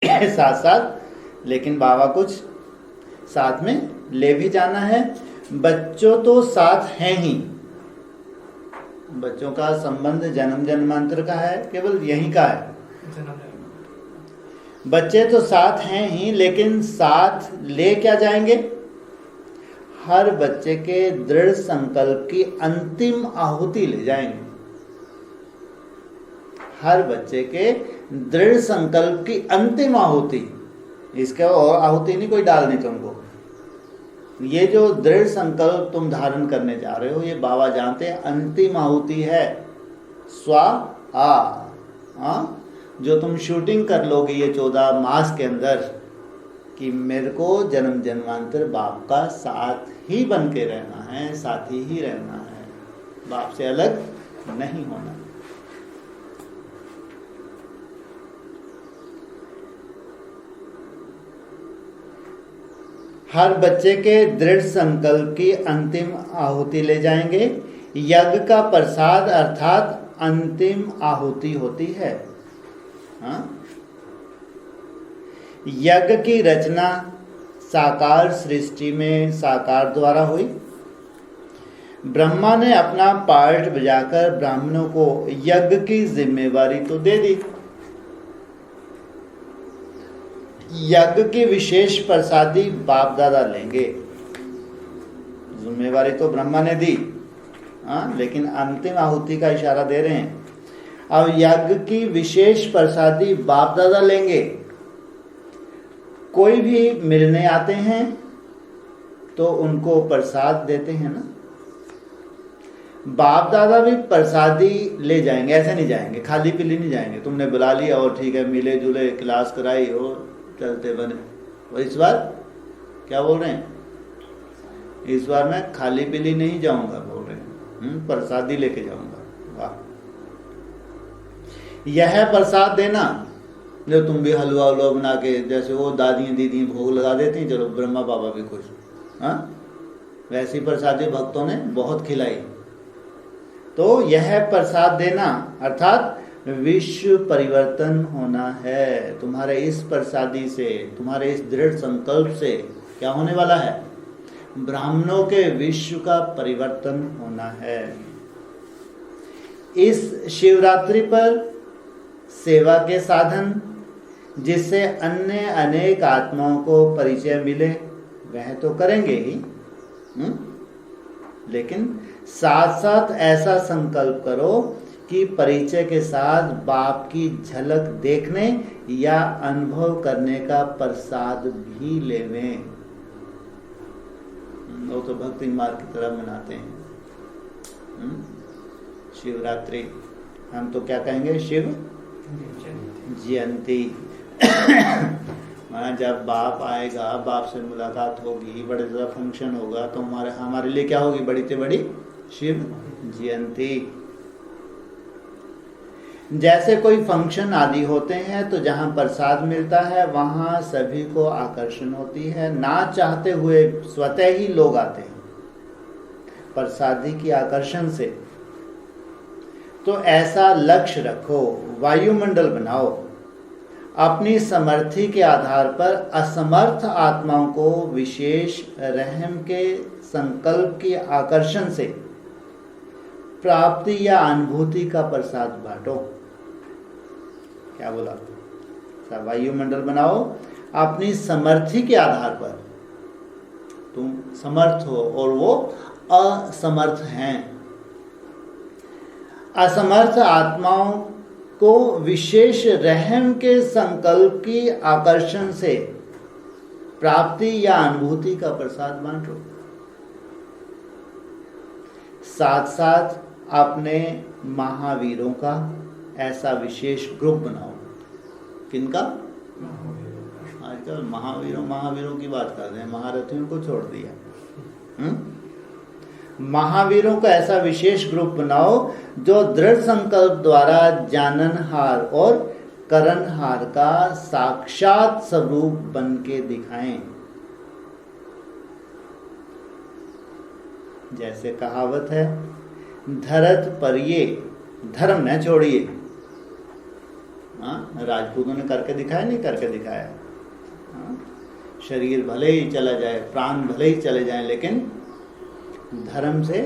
साथ साथ, लेकिन बाबा कुछ साथ में ले भी जाना है। बच्चों तो साथ हैं ही, बच्चों का संबंध जन्म जन्मांतर का है, केवल यहीं का है। बच्चे तो साथ हैं ही, लेकिन साथ ले क्या जाएंगे? हर बच्चे के दृढ़ संकल्प की अंतिम आहुति ले जाएंगे। हर बच्चे के दृढ़ संकल्प की अंतिम आहुति, इसके और आहुति नहीं कोई डालनी तुमको। ये जो दृढ़ संकल्प तुम धारण करने जा रहे हो, ये बाबा जानते हैं अंतिम आहुति है। स्वा आ जो तुम शूटिंग कर लोगे ये 14 मास के अंदर, कि मेरे को जन्म जन्मांतर बाप का साथ ही बन के रहना है, साथी ही रहना है, बाप से अलग नहीं होना। हर बच्चे के दृढ़ संकल्प की अंतिम आहुति ले जाएंगे। यज्ञ का प्रसाद अर्थात अंतिम आहुति होती है। यज्ञ की रचना साकार सृष्टि में साकार द्वारा हुई। ब्रह्मा ने अपना पार्ट बजाकर ब्राह्मणों को यज्ञ की जिम्मेवारी तो दे दी। यज्ञ की विशेष प्रसादी बाप दादा लेंगे। जिम्मेवारी तो ब्रह्मा ने दी, लेकिन अंतिम आहुति का इशारा दे रहे हैं। अब यज्ञ की विशेष प्रसादी बाप दादा लेंगे। कोई भी मिलने आते हैं तो उनको प्रसाद देते हैं ना। बाप दादा भी प्रसादी ले जाएंगे, ऐसे नहीं जाएंगे, खाली पीली नहीं जाएंगे। तुमने बुला लिया और ठीक है, मिले जुले, क्लास कराई और चलते बने। और इस बार क्या बोल रहे हैं? इस बार मैं खाली पीली नहीं जाऊंगा बोल रहे हैं, प्रसादी लेके जाऊंगा। वाह, यह प्रसाद देना जो तुम भी हलवा उलवा बना के, जैसे वो दादी दीदी भोग लगा देती हैं, चलो ब्रह्मा बाबा भी खुश, वैसी प्रसादी भक्तों ने बहुत खिलाई। तो यह प्रसाद देना अर्थात विश्व परिवर्तन होना है। तुम्हारे इस प्रसादी से, तुम्हारे इस दृढ़ संकल्प से क्या होने वाला है? ब्राह्मणों के विश्व का परिवर्तन होना है। इस शिवरात्रि पर सेवा के साधन जिससे अन्य अनेक आत्माओं को परिचय मिले वह तो करेंगे ही, लेकिन साथ साथ ऐसा संकल्प करो कि परिचय के साथ बाप की झलक देखने या अनुभव करने का प्रसाद भी लेवें। वो तो भक्ति मार्ग की तरह मनाते हैं शिवरात्रि। हम तो क्या कहेंगे? शिव जयंती। जब बाप आएगा, बाप से मुलाकात होगी, बड़े ज़्यादा फंक्शन होगा, तो हमारे लिए क्या होगी? बड़ी से बड़ी शिव जयंती। जैसे कोई फंक्शन आदि होते हैं तो जहाँ प्रसाद मिलता है वहाँ सभी को आकर्षण होती है, ना चाहते हुए स्वतः ही लोग आते हैं प्रसादी की आकर्षण से। तो ऐसा लक्ष्य रखो, वायुमंडल बनाओ। अपनी समर्थी के आधार पर असमर्थ आत्माओं को विशेष रहम के संकल्प की आकर्षण से प्राप्ति या अनुभूति का प्रसाद बांटो। क्या बोला? वायुमंडल बनाओ अपनी समर्थी के आधार पर। तुम समर्थ हो और वो असमर्थ हैं। असमर्थ आत्माओं को विशेष रहम के संकल्प की आकर्षण से प्राप्ति या अनुभूति का प्रसाद बांटो। साथ साथ अपने महावीरों का ऐसा विशेष ग्रुप बनाओ। किनका? आजकल महावीरों की बात कर रहे हैं, महारथियों को छोड़ दिया। महावीरों का ऐसा विशेष ग्रुप बनाओ जो दृढ़ संकल्प द्वारा जाननहार और करणहार का साक्षात स्वरूप बन के दिखाएं। जैसे कहावत है, धरत पर ये धर्म न छोड़िए, हाँ, राजपूतों ने करके दिखाया, नहीं करके दिखाया। हाँ, शरीर भले ही चला जाए, प्राण भले ही चले जाएं, लेकिन धर्म से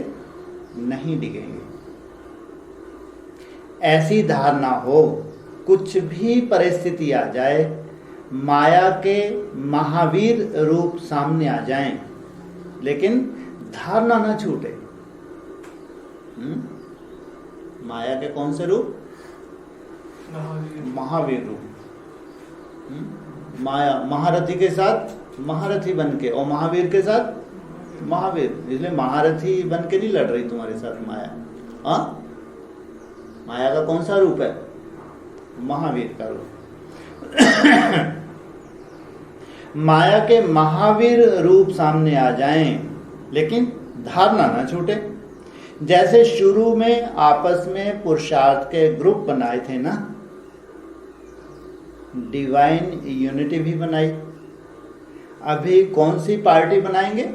नहीं डिगेंगे। ऐसी धारणा हो, कुछ भी परिस्थिति आ जाए, माया के महावीर रूप सामने आ जाएं, लेकिन धारणा न छूटे। माया के कौन से रूप? महावीर रूप। माया महारथी के साथ महारथी बन के, और महावीर के साथ महावीर। इसलिए महारथी बन के नहीं लड़ रही तुम्हारे साथ माया। हाँ, माया का कौन सा रूप है? महावीर का रूप। माया के महावीर रूप सामने आ जाएं, लेकिन धारणा ना छूटे। जैसे शुरू में आपस में पुरुषार्थ के ग्रुप बनाए थे ना, डिवाइन यूनिटी भी बनाई। अभी कौन सी पार्टी बनाएंगे?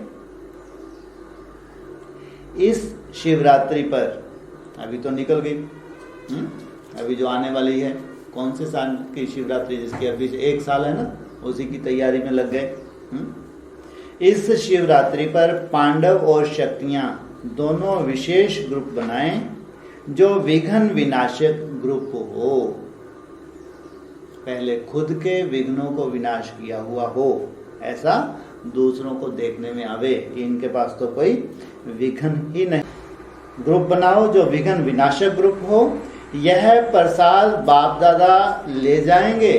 इस शिवरात्रि पर, अभी तो निकल गई, अभी जो आने वाली है, कौन से साल की शिवरात्रि, जिसकी अभी 1 साल है ना, उसी की तैयारी में लग गए। इस शिवरात्रि पर पांडव और शक्तियां दोनों विशेष ग्रुप बनाएं, जो विघ्न विनाशक ग्रुप हो। पहले खुद के विघ्नों को विनाश किया हुआ हो, ऐसा दूसरों को देखने में आवे कि इनके पास तो कोई विघ्न ही नहीं। ग्रुप बनाओ जो विघ्न विनाशक ग्रुप हो। यह प्रसाद बाप दादा ले जाएंगे।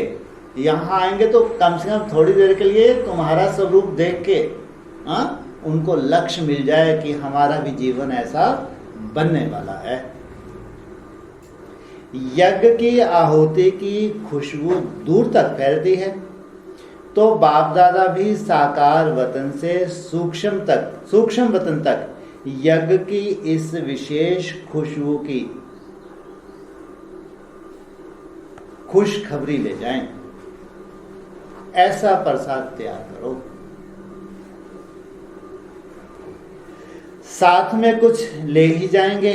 यहाँ आएंगे तो कम से कम थोड़ी देर के लिए तुम्हारा स्वरूप देख के उनको लक्ष्य मिल जाए कि हमारा भी जीवन ऐसा बनने वाला है। यज्ञ की आहुति की खुशबू दूर तक फैलती है, तो बाप दादा भी साकार वतन से सूक्ष्म वतन तक यज्ञ की इस विशेष खुशबू की खुशखबरी ले जाएं। ऐसा प्रसाद तैयार करो। साथ में कुछ ले ही जाएंगे।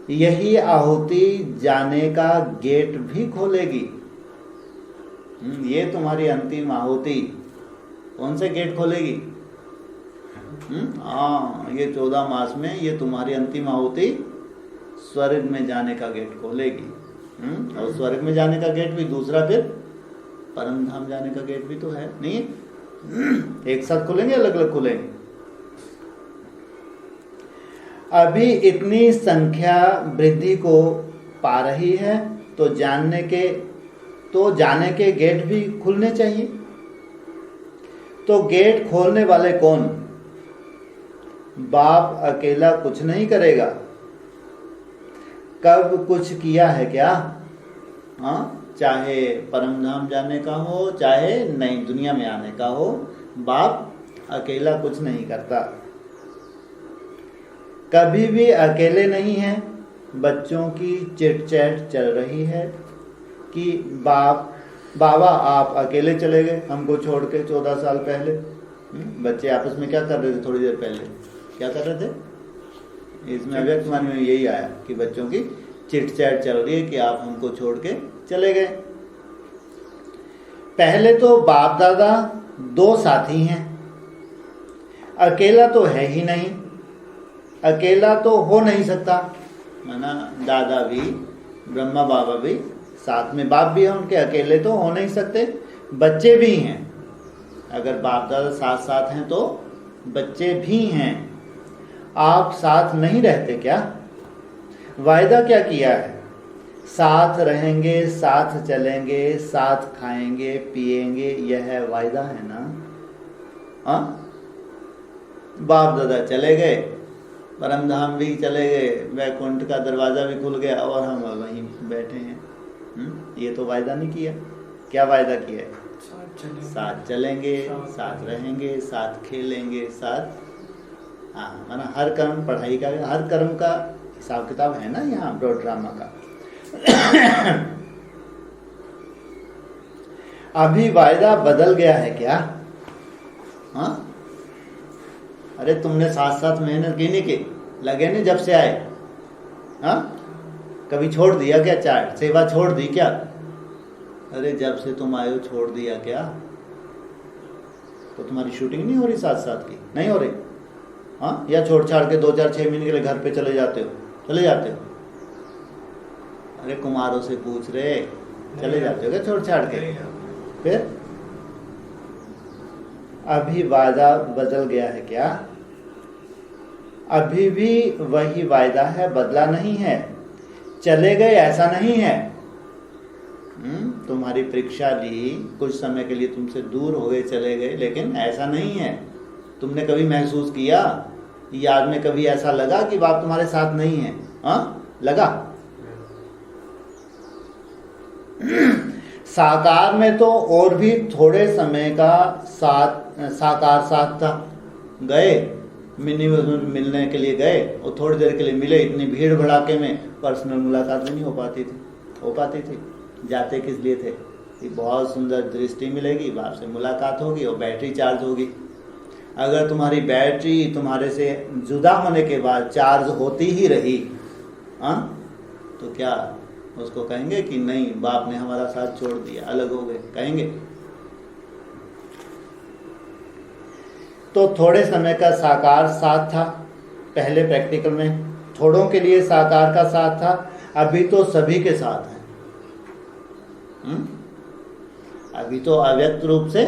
यही आहुति जाने का गेट भी खोलेगी। ये तुम्हारी अंतिम आहुति कौन से गेट खोलेगी? ये 14 मास में ये तुम्हारी अंतिम आहुति स्वर्ग में जाने का गेट खोलेगी। और स्वर्ग में जाने का गेट भी दूसरा, फिर परम धाम जाने का गेट भी तो है, नहीं? एक साथ खुलेंगे, अलग अलग खुलेंगे? अभी इतनी संख्या वृद्धि को पा रही है, तो जाने के गेट भी खुलने चाहिए। तो गेट खोलने वाले कौन? बाप अकेला कुछ नहीं करेगा। कब कुछ किया है क्या? चाहे परम धाम जाने का हो, चाहे नई दुनिया में आने का हो, बाप अकेला कुछ नहीं करता। कभी भी अकेले नहीं है। बच्चों की चिट चैट चल रही है कि बाबा आप अकेले चले गए हमको छोड़ के 14 साल पहले। बच्चे आपस में क्या कर रहे थे? थोड़ी देर पहले क्या कर रहे थे? इसमें अव्यक्त मन में यही आया कि बच्चों की चिट चैट चल रही है कि आप हमको छोड़ के चले गए। पहले तो बाप दादा 2 साथी हैं, अकेला तो है ही नहीं। अकेला तो हो नहीं सकता, माना दादा भी, ब्रह्मा बाबा भी, साथ में बाप भी है उनके, अकेले तो हो नहीं सकते। बच्चे भी हैं, अगर बाप दादा साथ साथ हैं तो बच्चे भी हैं। आप साथ नहीं रहते क्या? वायदा क्या किया है? साथ रहेंगे, साथ चलेंगे, साथ खाएंगे पिएंगे, यह वायदा है ना? बाप दादा चले गए, परम धाम भी चले गए, वैकुंठ का दरवाजा भी खुल गया और हम वहीं बैठे हैं। ये तो वायदा नहीं किया। क्या वायदा किया है? साथ चलेंगे, साथ रहेंगे, साथ खेलेंगे, साथ माना हर कर्म, पढ़ाई का हर कर्म का हिसाब किताब है ना यहाँ ब्रॉड ड्रामा का। अभी वायदा बदल गया है क्या? अरे तुमने साथ साथ मेहनत की नहीं की? लगे नहीं जब से आए? कभी छोड़ दिया क्या? चाट सेवा छोड़ दी क्या? अरे जब से तुम आए हो छोड़ दिया क्या? तो तुम्हारी शूटिंग नहीं हो रही साथ साथ की? नहीं हो रही? हाँ, या छोड़ छाड़ के 2-4-6 महीने के लिए घर पे चले जाते हो? चले जाते हो? अरे कुमारों से पूछ रहे, चले जाते हो क्या छोड़ छाड़ के? फिर अभी वादा बदल गया है क्या? अभी भी वही वायदा है, बदला नहीं है। चले गए ऐसा नहीं है। तुम्हारी परीक्षा ली, कुछ समय के लिए तुमसे दूर हो गए, चले गए, लेकिन ऐसा नहीं है। तुमने कभी महसूस किया, याद में कभी ऐसा लगा कि बाप तुम्हारे साथ नहीं है? हाँ, लगा? साकार में तो और भी थोड़े समय का साकार साथ था। गए, मिलने के लिए गए और थोड़ी देर के लिए मिले, इतनी भीड़ भड़ाके में पर्सनल मुलाकात भी नहीं हो पाती थी। जाते किस लिए थे कि बहुत सुंदर दृष्टि मिलेगी, बाप से मुलाकात होगी और बैटरी चार्ज होगी। अगर तुम्हारी बैटरी तुम्हारे से जुदा होने के बाद चार्ज होती ही रही, तो क्या उसको कहेंगे कि नहीं, बाप ने हमारा साथ छोड़ दिया, अलग हो गए? कहेंगे? तो थोड़े समय का साकार साथ था पहले प्रैक्टिकल में, थोड़ों के लिए साकार का साथ था। अभी तो सभी के साथ है। अभी तो अव्यक्त रूप से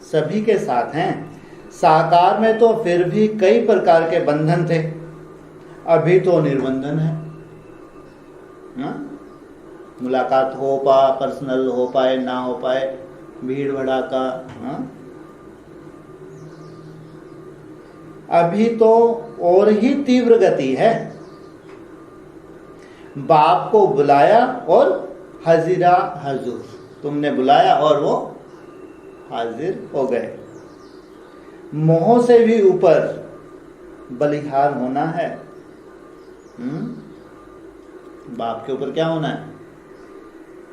सभी के साथ हैं। साकार में तो फिर भी कई प्रकार के बंधन थे, अभी तो निर्बंधन है। मुलाकात हो पर्सनल हो पाए ना हो पाए, भीड़ भड़ाका। अभी तो और ही तीव्र गति है। बाप को बुलाया और हाजिरा हजूर, तुमने बुलाया और वो हाजिर हो गए। मोह से भी ऊपर बलिहार होना है। बाप के ऊपर क्या होना है?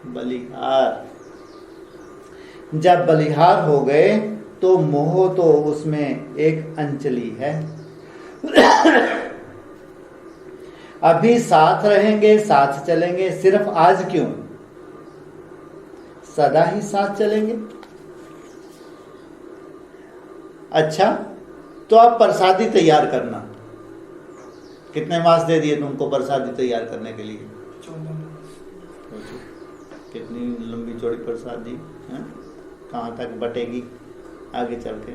बलिहार। जब बलिहार हो गए तो मोह तो उसमें एक अंचली है। अभी साथ रहेंगे, साथ चलेंगे, सिर्फ आज क्यों, सदा ही साथ चलेंगे। अच्छा, तो आप प्रसादी तैयार करना। कितने मास दे दिए तुमको प्रसादी तैयार करने के लिए? 14। कितनी लंबी चौड़ी प्रसादी है, कहाँ तक बटेगी आगे चल के?